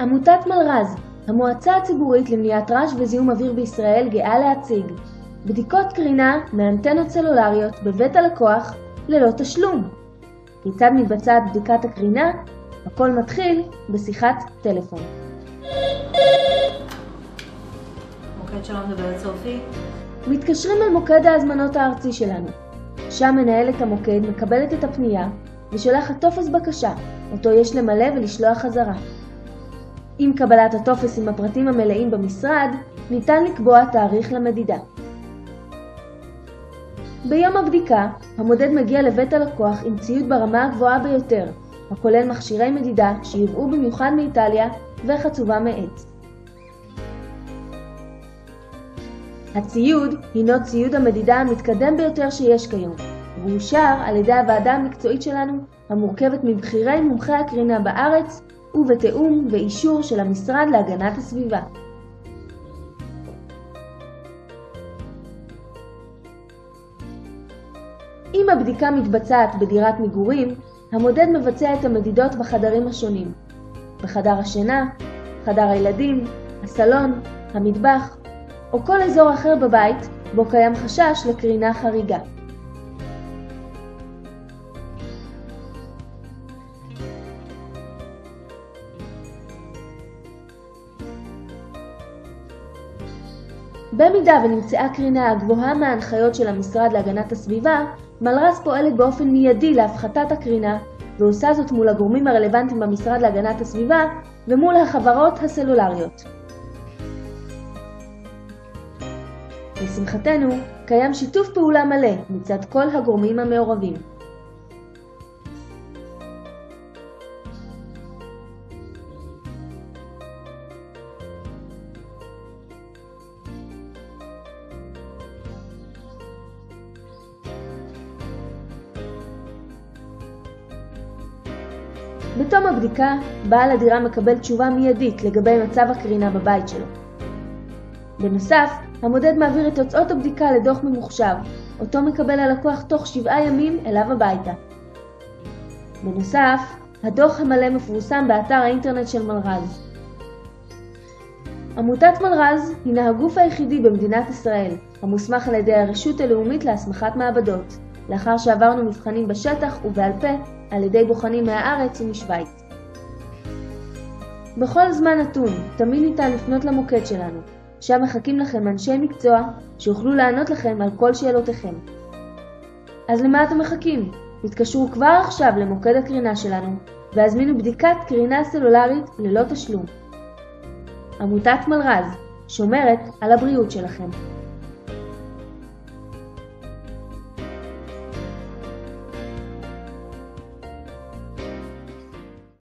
עמותת מלר"ז, המועצה הציבורית למניעת רעש וזיהום אוויר בישראל, גאה להציג בדיקות קרינה מאנטנות סלולריות בבית הלקוח ללא תשלום. כיצד מתבצעת בדיקת הקרינה? הכל מתחיל בשיחת טלפון. מוקד שלום, מדברת סופי. מתקשרים אל מוקד ההזמנות הארצי שלנו. שם מנהלת המוקד מקבלת את הפנייה ושולחת טופס בקשה, אותו יש למלא ולשלוח חזרה. עם קבלת הטופס עם הפרטים המלאים במשרד, ניתן לקבוע תאריך למדידה. ביום הבדיקה, המודד מגיע לבית הלקוח עם ציוד ברמה הגבוהה ביותר, הכולל מכשירי מדידה שיובאו במיוחד מאיטליה וחצובה מעץ. הציוד הינו ציוד המדידה המתקדם ביותר שיש כיום, והוא אושר על ידי הוועדה המקצועית שלנו, המורכבת מבכירי מומחי הקרינה בארץ, ובתיאום ואישור של המשרד להגנת הסביבה. אם הבדיקה מתבצעת בדירת מגורים, המודד מבצע את המדידות בחדרים השונים. בחדר השינה, חדר הילדים, הסלון, המטבח, או כל אזור אחר בבית בו קיים חשש לקרינה חריגה. במידה ונמצאה קרינה הגבוהה מההנחיות של המשרד להגנת הסביבה, מלר"ז פועלת באופן מיידי להפחתת הקרינה, ועושה זאת מול הגורמים הרלוונטיים במשרד להגנת הסביבה ומול החברות הסלולריות. לשמחתנו, קיים שיתוף פעולה מלא מצד כל הגורמים המעורבים. בתום הבדיקה, בעל הדירה מקבל תשובה מיידית לגבי מצב הקרינה בבית שלו. בנוסף, המודד מעביר את תוצאות הבדיקה לדוח ממוחשב, אותו מקבל הלקוח תוך 7 ימים אליו הביתה. בנוסף, הדוח המלא מפורסם באתר האינטרנט של מלר"ז. עמותת מלר"ז הינה הגוף היחידי במדינת ישראל, המוסמך על ידי הרשות הלאומית להסמכת מעבדות, לאחר שעברנו מבחנים בשטח ובעל פה על ידי בוחנים מהארץ ומשוויץ. בכל זמן נתון, תמיד ניתן לפנות למוקד שלנו, שם מחכים לכם אנשי מקצוע שיוכלו לענות לכם על כל שאלותיכם. אז למה אתם מחכים? תתקשרו כבר עכשיו למוקד הקרינה שלנו והזמינו בדיקת קרינה סלולרית ללא תשלום. עמותת מלר"ז, שומרת על הבריאות שלכם.